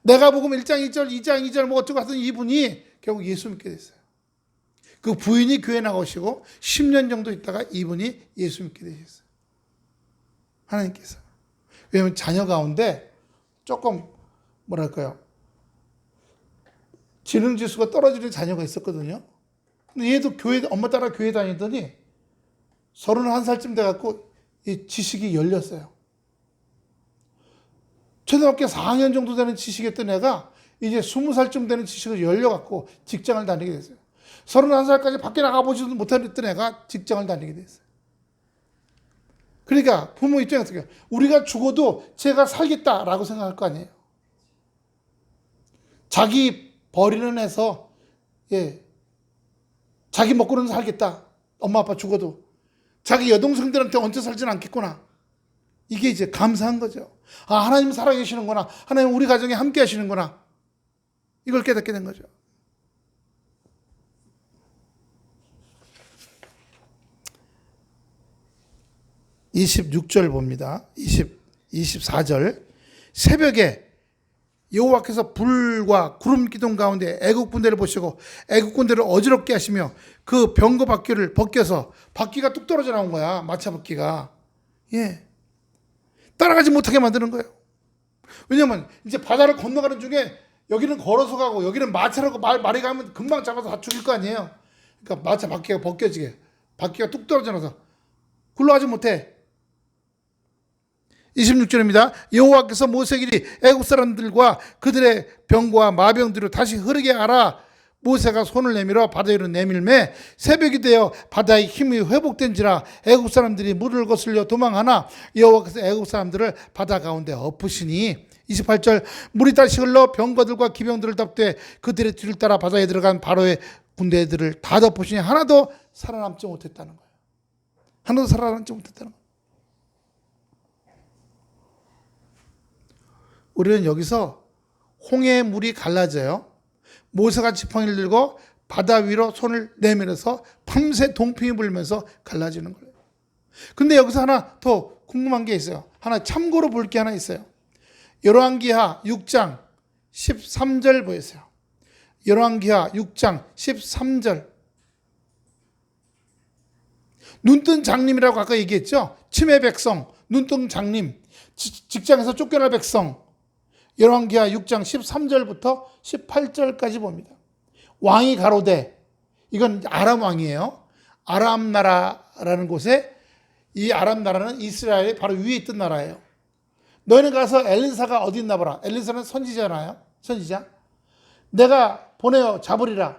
내가 복음 1장 2절, 2장 2절 뭐 어쩌고 하던 이분이 결국 예수 믿게 됐어요. 그 부인이 교회 나가시고 10년 정도 있다가 이분이 예수 믿게 되셨어요. 하나님께서. 왜냐하면 자녀 가운데 조금 뭐랄까요, 지능지수가 떨어지는 자녀가 있었거든요. 근데 얘도 엄마 따라 교회 다니더니 31살쯤 돼갖고 이 지식이 열렸어요. 초등학교 4학년 정도 되는 지식이었던 애가 이제 20살쯤 되는 지식을 열려갖고 직장을 다니게 됐어요. 31살까지 밖에 나가보지도 못했던 애가 직장을 다니게 됐어요. 그러니까 부모 입장에서 우리가 죽어도 제가 살겠다라고 생각할 거 아니에요. 자기 버리는 애서 자기 먹고는 살겠다. 엄마 아빠 죽어도 자기 여동생들한테 얹혀 살지는 않겠구나. 이게 이제 감사한 거죠. 하나님 살아계시는구나. 하나님 우리 가정에 함께 하시는구나. 이걸 깨닫게 된 거죠. (26절) 봅니다. 24절. 새벽에 여호와께서 불과 구름 기둥 가운데 애국 군대를 보시고 애국 군대를 어지럽게 하시며 그 병거 바퀴를 벗겨서 바퀴가 뚝 떨어져 나온 거야. 마차 바퀴가. 따라가지 못하게 만드는 거예요. 왜냐면 이제 바다를 건너가는 중에 여기는 걸어서 가고 여기는 마차라고 말이 가면 금방 잡아서 다 죽일 거 아니에요. 그러니까 마차 바퀴가 벗겨지게, 바퀴가 뚝 떨어져 나서 굴러가지 못해. 26절입니다. 여호와께서 모세에게 애굽 사람들과 그들의 병과 마병들을 다시 흐르게 하라. 모세가 손을 내밀어 바다 위로 내밀매 새벽이 되어 바다의 힘이 회복된지라 애굽 사람들이 물을 거슬려 도망하나 여호와께서 애굽 사람들을 바다 가운데 엎으시니 28절 물이 다시 흘러 병거들과 기병들을 덮되 그들의 뒤를 따라 바다에 들어간 바로의 군대들을 다 덮으시니 하나도 살아남지 못했다는 거예요. 하나도 살아남지 못했다는 거예요. 우리는 여기서 홍해의 물이 갈라져요. 모세가 지팡이를 들고 바다 위로 손을 내밀어서 밤새 동풍이 불면서 갈라지는 거예요. 근데 여기서 하나 더 궁금한 게 있어요. 하나 참고로 볼 게 하나 있어요. 열왕기하 6장 13절 보세요. 열왕기하 6장 13절. 눈뜬 장님이라고 아까 얘기했죠. 치매 백성, 눈뜬 장님, 직장에서 쫓겨날 백성. 열왕기하 6장 13절부터 18절까지 봅니다. 왕이 가로되, 이건 아람 왕이에요. 아람 나라라는 곳에, 이 아람 나라는 이스라엘의 바로 위에 있던 나라예요. 너희는 가서 엘리사가 어디 있나 보라. 엘리사는 선지자잖아요. 선지자. 내가 보내어 잡으리라.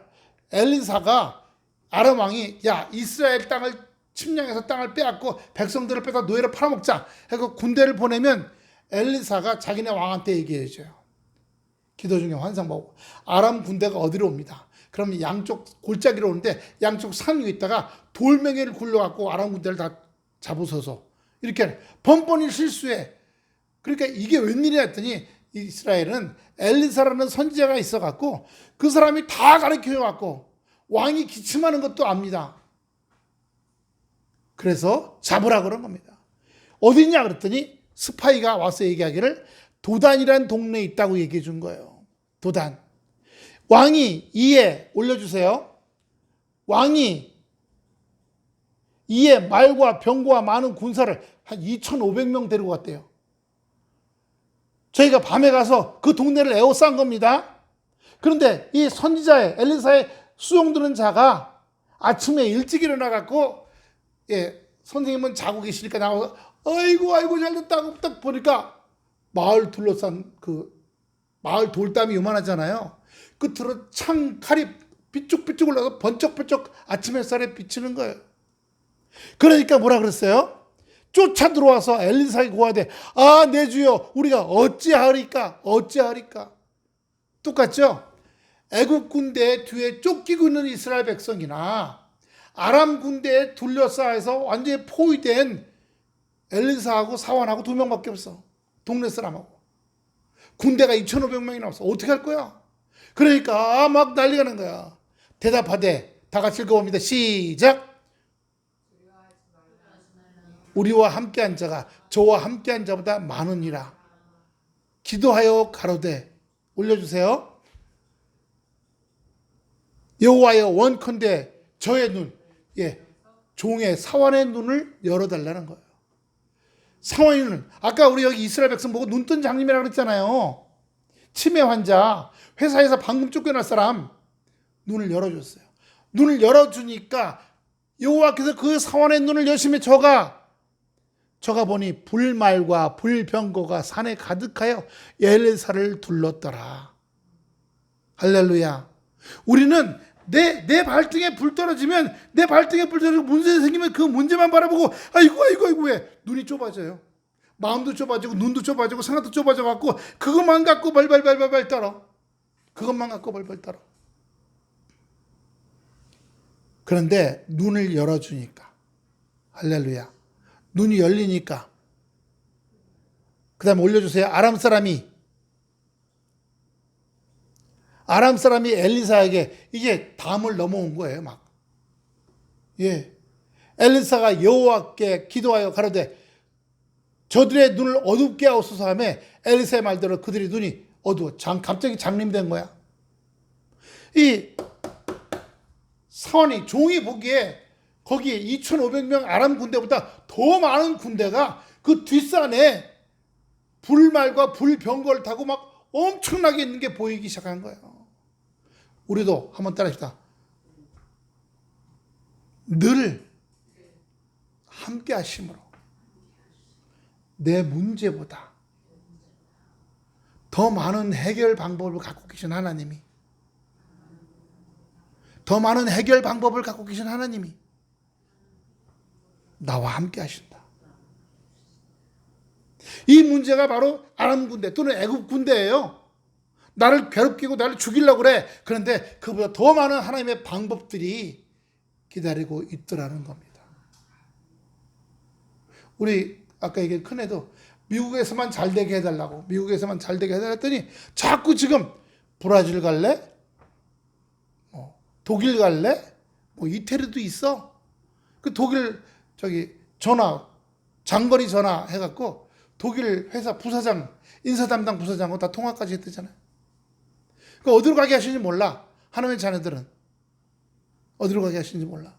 엘리사가 아람 왕이 야 이스라엘 땅을 침략해서 땅을 빼앗고 백성들을 빼다 노예로 팔아먹자 해서 군대를 보내면 엘리사가 자기네 왕한테 얘기해줘요. 기도 중에 환상 보고 아람 군대가 어디로 옵니다. 그러면 양쪽 골짜기로 오는데 양쪽 산 위에 있다가 돌멩이를 굴려갖고 아람 군대를 다 잡으소서. 이렇게 번번이 실수해. 그러니까 이게 웬일이야 했더니 이스라엘은 엘리사라는 선지자가 있어갖고 그 사람이 다 가르쳐줘갖고 왕이 기침하는 것도 압니다. 그래서 잡으라 그런 겁니다. 어디냐 그랬더니 스파이가 와서 얘기하기를 도단이라는 동네에 있다고 얘기해 준 거예요. 도단. 왕이 이에 올려주세요. 왕이 이에 말과 병과 많은 군사를 한 2,500명 데리고 갔대요. 저희가 밤에 가서 그 동네를 에워싼 겁니다. 그런데 이 선지자의 엘리사의 수용드는 자가 아침에 일찍 일어나갖고 선생님은 자고 계시니까 나와서 아이고 잘됐다고 딱 보니까 마을 둘러싼 그 마을 돌담이 요만하잖아요. 끝으로 창 칼이 삐쭉삐쭉 올라서 번쩍번쩍 아침 햇살에 비치는 거예요. 그러니까 뭐라 그랬어요? 쫓아 들어와서 엘리사에게 고하되 아 내 주여 우리가 어찌하리까. 똑같죠? 애굽 군대 뒤에 쫓기고 있는 이스라엘 백성이나 아람 군대에 둘러싸여서 완전히 포위된 엘리사하고 사환하고 2명밖에 없어. 동네 사람하고. 군대가 2,500명이나 없어. 어떻게 할 거야? 그러니까 막 난리가 난 거야. 대답하되 다 같이 읽어봅니다. 시작. 우리와 함께한 자가 저와 함께한 자보다 많으니라. 기도하여 가로되 올려주세요. 여호와여 원컨대 저의 눈, 종의 사환의 눈을 열어달라는 거예요. 사환의 눈. 아까 우리 여기 이스라엘 백성 보고 눈뜬 장님이라고 그랬잖아요. 치매 환자, 회사에서 방금 쫓겨날 사람 눈을 열어줬어요. 눈을 열어주니까 여호와께서 그 사환의 눈을 여심해 저가 보니 불말과 불병거가 산에 가득하여 엘리사를 둘렀더라. 할렐루야. 우리는 내 발등에 불 떨어지면 내 발등에 불 떨어지고 문제 생기면 그 문제만 바라보고 아이고 왜 눈이 좁아져요. 마음도 좁아지고 눈도 좁아지고 생각도 좁아져 갖고 그것만 갖고 발발 떨어. 그것만 갖고 발발 떨어. 그런데 눈을 열어주니까 할렐루야. 눈이 열리니까 그 다음에 올려주세요. 아람 사람이 엘리사에게 이제 담을 넘어온 거예요. 막. 엘리사가 여호와께 기도하여 가로되 저들의 눈을 어둡게 하옵소서 하며 엘리사의 말대로 그들의 눈이 어두워. 갑자기 장림된 거야. 이 사원이 종이 보기에 거기에 2,500명 아람 군대보다 더 많은 군대가 그 뒷산에 불말과 불병거를 타고 막 엄청나게 있는 게 보이기 시작한 거예요. 우리도 한번 따라합시다. 늘 함께 하심으로 내 문제보다 더 많은 해결 방법을 갖고 계신 하나님이, 더 많은 해결 방법을 갖고 계신 하나님이 나와 함께 하신다. 이 문제가 바로 아람 군대 또는 애굽 군대예요. 나를 괴롭히고 나를 죽이려고 그래. 그런데 그보다 더 많은 하나님의 방법들이 기다리고 있더라는 겁니다. 우리 아까 얘기한 큰애도 미국에서만 잘 되게 해달라고, 미국에서만 잘 되게 해달라 했더니 자꾸 지금 브라질 갈래? 독일 갈래? 이태리도 있어. 그 독일 전화, 장거리 전화 해갖고 독일 회사 부사장, 인사 담당 부사장하고 다 통화까지 했대잖아요. 그 어디로 가게 하시는지 몰라. 하나님의 자녀들은 어디로 가게 하시는지 몰라.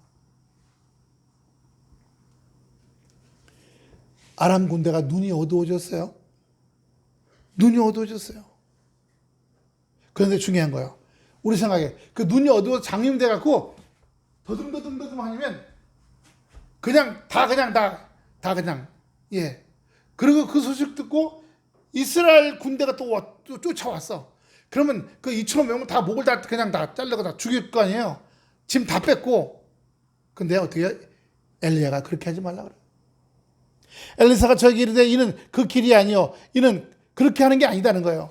아람 군대가 눈이 어두워졌어요. 눈이 어두워졌어요. 그런데 중요한 거예요. 우리 생각에 그 눈이 어두워서 장님돼 갖고 더듬더듬 하면 그냥 예. 그리고 그 소식 듣고 이스라엘 군대가 또 쫓아왔어. 그러면 그 2,500명 다 목을 다 그냥 다 잘라고 다 죽일 거 아니에요. 짐 다 뺐고. 근데 어떻게 엘리야가 그렇게 하지 말라 그래. 엘리사가 저에게 이르되 이는 그 길이 아니요, 이는 그렇게 하는 게 아니다는 거예요.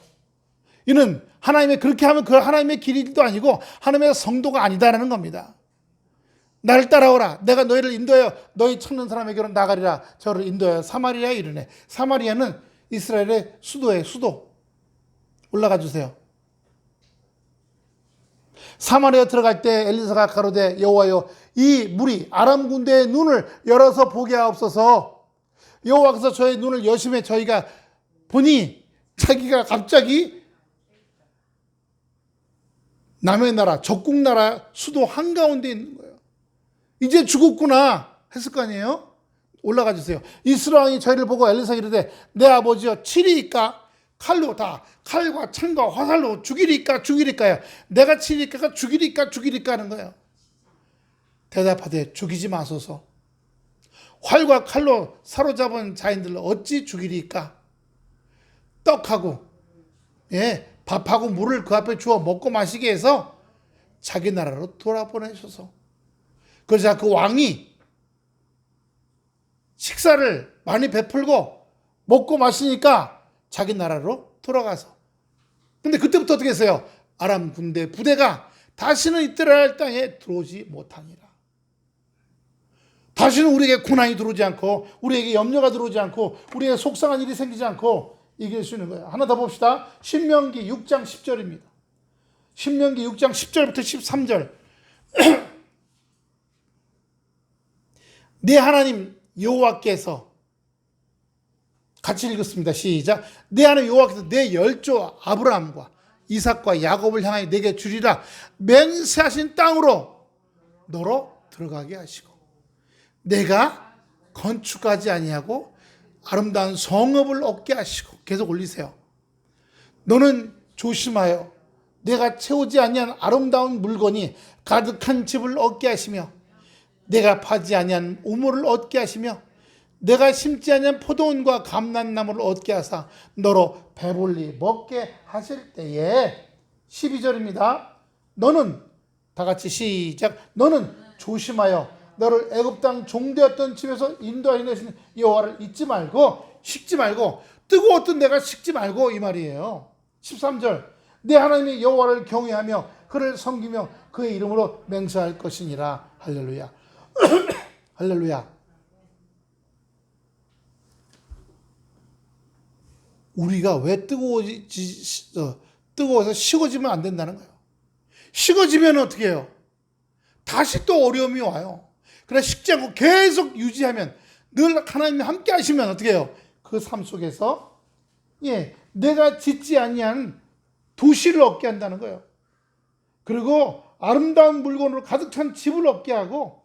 이는 하나님의 그렇게 하면 그 하나님의 길도 아니고 하나님의 성도가 아니다라는 겁니다. 나를 따라오라. 내가 너희를 인도하여 너희 찾는 사람에게로 나가리라. 저를 인도하여 사마리아에 이르네. 사마리아는 이스라엘의 수도예요. 수도. 올라가 주세요. 사마리아 들어갈 때 엘리사가 가로되 여호와여 이 물이 아람 군대의 눈을 열어서 보게 하옵소서. 여호와께서 저의 눈을 여심해 저희가 보니 자기가 갑자기 남의 나라, 적국 나라 수도 한가운데 있는 거예요. 이제 죽었구나 했을 거 아니에요? 올라가 주세요. 이스라엘 왕이 저희를 보고 엘리사에게 이르되 내 아버지여 치리이까? 칼로 다 칼과 창과 화살로 죽이리까요? 내가 치리까 죽이리까 하는 거예요. 대답하되 죽이지 마소서. 활과 칼로 사로잡은 자인들을 어찌 죽이리까? 떡하고 밥하고 물을 그 앞에 주어 먹고 마시게 해서 자기 나라로 돌아보내셔서. 그러자 그 왕이 식사를 많이 베풀고 먹고 마시니까 자기 나라로 돌아가서. 근데 그때부터 어떻게 했어요? 아람 군대 부대가 다시는 이스라엘 땅에 들어오지 못하니라. 다시는 우리에게 고난이 들어오지 않고 우리에게 염려가 들어오지 않고 우리에게 속상한 일이 생기지 않고 이길 수 있는 거예요. 하나 더 봅시다. 신명기 6장 10절입니다. 신명기 6장 10절부터 13절. 내 하나님 여호와께서, 같이 읽었습니다. 시작. 내 하나님 여호와께서 내 열조 아브라함과 이삭과 야곱을 향하여 내게 주리라 맹세하신 땅으로 너로 들어가게 하시고 내가 건축하지 아니하고 아름다운 성읍을 얻게 하시고. 계속 올리세요. 너는 조심하여 내가 채우지 아니한 아름다운 물건이 가득한 집을 얻게 하시며 내가 파지 아니한 우물을 얻게 하시며 내가 심지 아니한 포도원과 감람나무를 얻게 하사 너로 배불리 먹게 하실 때에. 12절입니다. 너는, 다 같이 시작. 너는 조심하여 너를 애굽 땅 종되었던 집에서 인도하여 내신 여호와를 잊지 말고 식지 말고 뜨거웠던 내가 식지 말고 이 말이에요. 13절. 내 하나님의 여호와를 경외하며 그를 섬기며 그의 이름으로 맹세할 것이니라. 할렐루야. 할렐루야. 우리가 왜 뜨거워서 식어지면 안 된다는 거예요. 식어지면 어떻게 해요? 다시 또 어려움이 와요. 그러나 식지 않고 계속 유지하면, 늘 하나님이 함께 하시면 어떻게 해요? 그 삶 속에서 내가 짓지 아니한 도시를 얻게 한다는 거예요. 그리고 아름다운 물건으로 가득 찬 집을 얻게 하고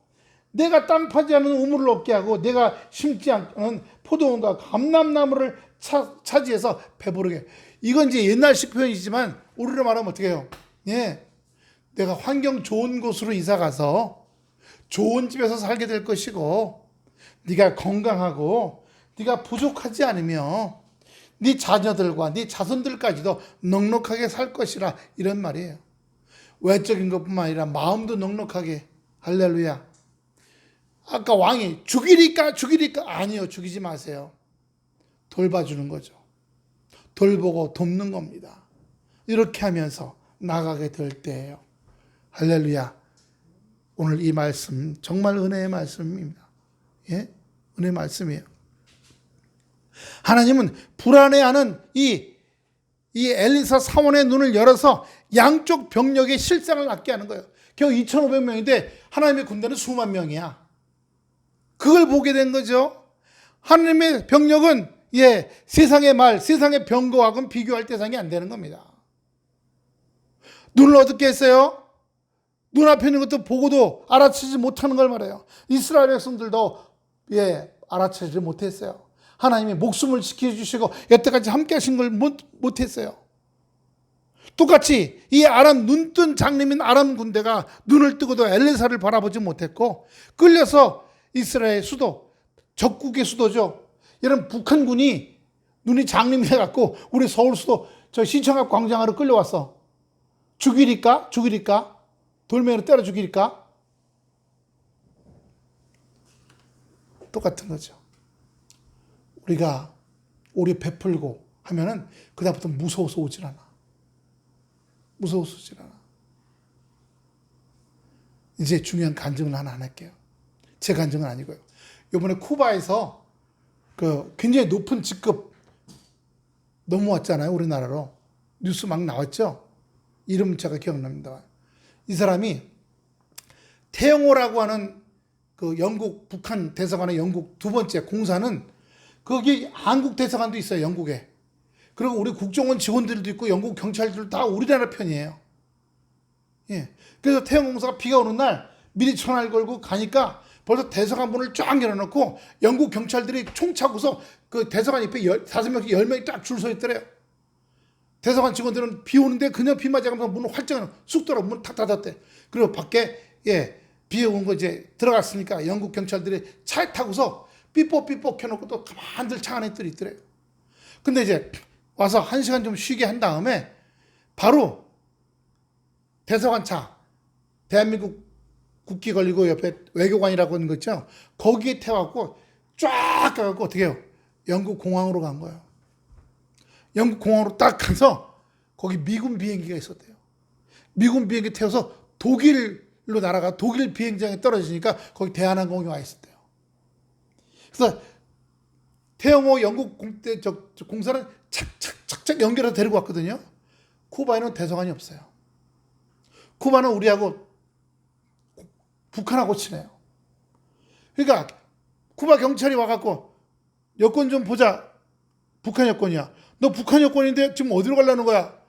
내가 땅 파지 않은 우물을 얻게 하고 내가 심지 않은 포도원과 감람나무를 차지해서 배부르게. 이건 이제 옛날식 표현이지만 우리로 말하면 어떻게 해요? 예, 내가 환경 좋은 곳으로 이사 가서 좋은 집에서 살게 될 것이고, 네가 건강하고 네가 부족하지 않으며 네 자녀들과 네 자손들까지도 넉넉하게 살 것이라, 이런 말이에요. 외적인 것뿐만 아니라 마음도 넉넉하게. 할렐루야. 아까 왕이 죽이리까 아니요, 죽이지 마세요. 돌봐주는 거죠. 돌보고 돕는 겁니다. 이렇게 하면서 나가게 될 때예요. 할렐루야. 오늘 이 말씀 정말 은혜의 말씀입니다. 예? 은혜의 말씀이에요. 하나님은 불안해하는 이 엘리사 사원의 눈을 열어서 양쪽 병력의 실상을 낫게 하는 거예요. 겨우 2,500명인데 하나님의 군대는 수만 명이야. 그걸 보게 된 거죠. 하나님의 병력은 세상의 말, 세상의 병거하고는 비교할 대상이 안 되는 겁니다. 눈을 어둡게 했어요. 눈앞에 있는 것도 보고도 알아채지 못하는 걸 말해요. 이스라엘 백성들도 알아채지 못했어요. 하나님이 목숨을 지켜주시고 여태까지 함께 하신 걸 못했어요. 똑같이 이 아람, 눈뜬 장님인 아람 군대가 눈을 뜨고도 엘리사를 바라보지 못했고, 끌려서 이스라엘 수도, 적국의 수도죠. 이런 북한군이 눈이 장님이 돼갖고 우리 서울 수도 저 시청 앞 광장으로 끌려왔어. 죽이리까? 돌멩이로 때려 죽이리까? 똑같은 거죠. 우리 베풀고 하면은 그다음부터 무서워서 오질 않아. 이제 중요한 간증을 하나 안 할게요. 제 간증은 아니고요. 이번에 쿠바에서 그 굉장히 높은 직급 넘어왔잖아요. 우리나라로. 뉴스 막 나왔죠. 이름 제가 기억납니다. 이 사람이 태영호라고 하는 그 영국 북한 대사관의 영국 두 번째 공사는, 거기 한국 대사관도 있어요. 영국에. 그리고 우리 국정원 직원들도 있고 영국 경찰들도 다 우리나라 편이에요. 그래서 태영 공사가 비가 오는 날 미리 전화를 걸고 가니까 벌써 대사관 문을 쫙 열어놓고 영국 경찰들이 총 차고서 그 대사관 옆에 5명씩 10명이 딱 줄 서 있더래요. 대사관 직원들은 비 오는데 그냥 비 맞아가면서 문을 활짝 쑥 들어 문 탁 닫았대. 그리고 밖에 비 온 거 이제 들어갔으니까 영국 경찰들이 차에 타고서 삐뽀삐뽀 켜놓고 또 가만들 차 안에 있더래요. 근데 이제 와서 1시간 좀 쉬게 한 다음에 바로 대사관 차, 대한민국 국기 걸리고 옆에 외교관이라고 하는 거 있죠. 거기에 태워갖고 쫙 가갖고 어떻게 해요? 영국 공항으로 간 거예요. 영국 공항으로 딱 가서 거기 미군 비행기가 있었대요. 미군 비행기 태워서 독일로 날아가 독일 비행장에 떨어지니까 거기 대한항공이 와 있었대요. 그래서 태영호 영국 공사는 착착착착 연결해서 데리고 왔거든요. 쿠바에는 대사관이 없어요. 쿠바는 우리하고 북한하고 친해요. 그러니까 쿠바 경찰이 와갖고 여권 좀 보자. 북한 여권이야. 너 북한 여권인데 지금 어디로 가려는 거야?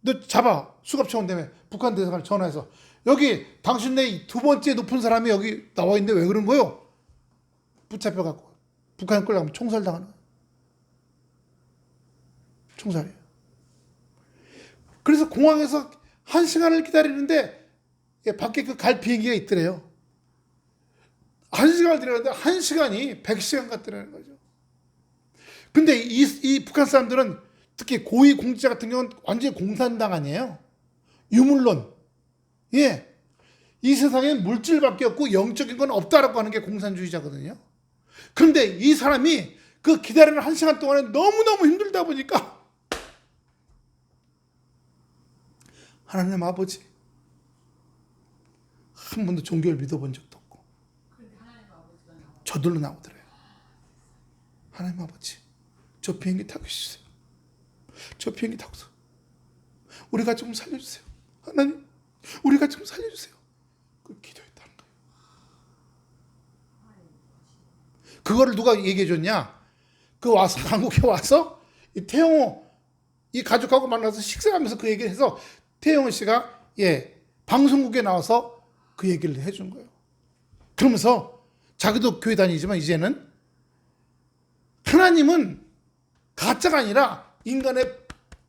너 잡아. 수갑차 온다며. 북한 대사관에 전화해서 여기 당신네 두 번째 높은 사람이 여기 나와 있는데 왜 그런 거요? 붙잡혀갖고 북한에 끌려가면 총살당하는 거예요. 총살이에요. 그래서 공항에서 1시간을 기다리는데 밖에 그 갈 비행기가 있더래요. 1시간을 기다리는데 1시간이 100시간 같더라는 거죠. 근데 이 북한 사람들은 특히 고위 공직자 같은 경우는 완전히 공산당 아니에요. 유물론. 이 세상에 물질밖에 없고 영적인 건 없다라고 하는 게 공산주의자거든요. 그런데 이 사람이 그 기다리는 1시간 동안에 너무너무 힘들다 보니까 하나님 아버지, 한 번도 종교를 믿어본 적도 없고 저들로 나오더래요. 하나님 아버지, 저 비행기 타고 있으세요. 저 비행기 타고서 우리가 좀 살려주세요. 하나님, 우리가 좀 살려주세요. 그 기도했다는 거예요. 그거를 누가 얘기해 줬냐? 그 와서 한국에 와서 이 태영호 이 가족하고 만나서 식사하면서 그 얘기를 해서 태영호 씨가 방송국에 나와서 그 얘기를 해준 거예요. 그러면서 자기도 교회 다니지만 이제는 하나님은 가짜가 아니라 인간의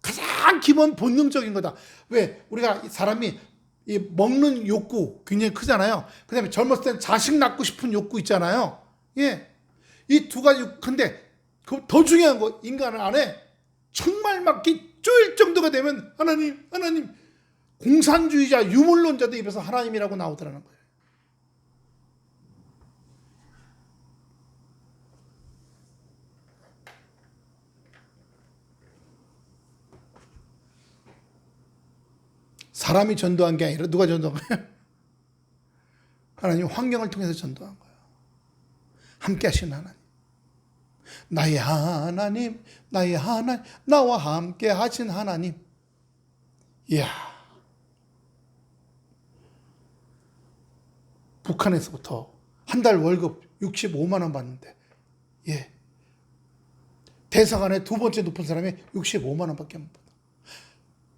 가장 기본 본능적인 거다. 왜? 우리가 사람이 이 먹는 욕구 굉장히 크잖아요. 그 다음에 젊었을 땐 자식 낳고 싶은 욕구 있잖아요. 예. 이 두 가지, 근데 그 더 중요한 거, 인간 안에 정말 막 쪼일 정도가 되면 하나님, 공산주의자, 유물론자들 입에서 하나님이라고 나오더라는 거예요. 사람이 전도한 게 아니라 누가 전도한 거예요? 하나님 환경을 통해서 전도한 거예요. 함께 하신 하나님. 나의 하나님, 나와 함께 하신 하나님. 이야. 북한에서부터 한 달 월급 65만 원 받는데, 예. 대사관에 두 번째 높은 사람이 65만 원밖에 못 받아.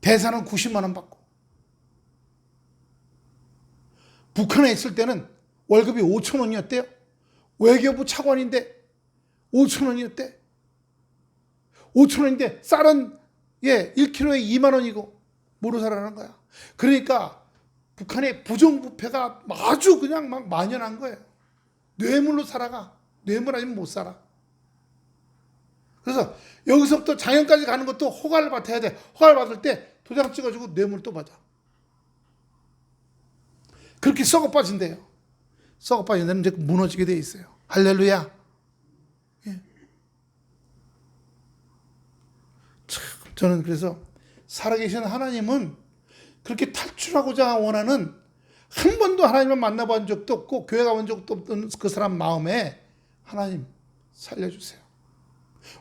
대사는 90만 원 받고. 북한에 있을 때는 월급이 5천 원이었대요. 외교부 차관인데 5천 원이었대. 5천 원인데 쌀은 1kg에 2만 원이고 뭐로 살아라는 거야. 그러니까 북한의 부정부패가 아주 그냥 막 만연한 거예요. 뇌물로 살아가. 뇌물 아니면 못 살아. 그래서 여기서부터 장현까지 가는 것도 허가를 받아야 돼. 허가를 받을 때 도장 찍어주고 뇌물 또 받아. 그렇게 썩어 빠진대요. 썩어 빠진 데는 이제 무너지게 돼 있어요. 할렐루야. 예. 참, 저는 그래서 살아계신 하나님은 그렇게 탈출하고자 원하는, 한 번도 하나님을 만나본 적도 없고 교회 가본 적도 없던 그 사람 마음에 하나님 살려주세요.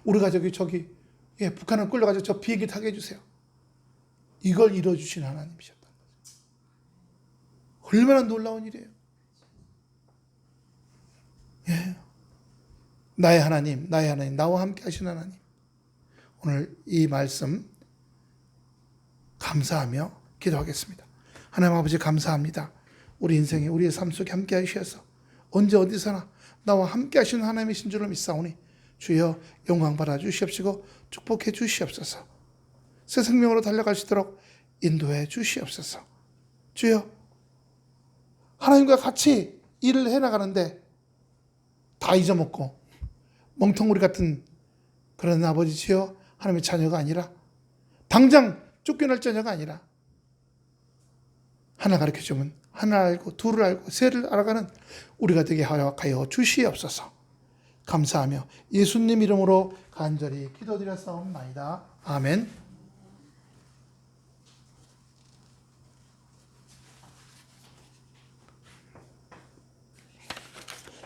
우리가 저기 북한을 끌려가지고 저 비행기 타게 해주세요. 이걸 이뤄주신 하나님이셨다. 얼마나 놀라운 일이에요. 예. 나의 하나님, 나와 함께 하신 하나님. 오늘 이 말씀 감사하며 기도하겠습니다. 하나님 아버지 감사합니다. 우리 인생에, 우리의 삶 속에 함께 하셔서 언제 어디서나 나와 함께 하시는 하나님이신 줄로 믿사오니 주여 영광 받아 주시옵시고 축복해 주시옵소서. 새 생명으로 달려갈 수 있도록 인도해 주시옵소서. 주여 하나님과 같이 일을 해나가는데 다 잊어먹고 멍텅구리 같은 그런 아버지지요, 하나님의 자녀가 아니라, 당장 쫓겨날 자녀가 아니라 하나 가르쳐주면 하나 알고 둘을 알고 셋을 알아가는 우리가 되게 하여 주시옵소서. 감사하며 예수님 이름으로 간절히 기도드렸사옵나이다. 아멘.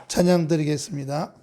찬양 드리겠습니다.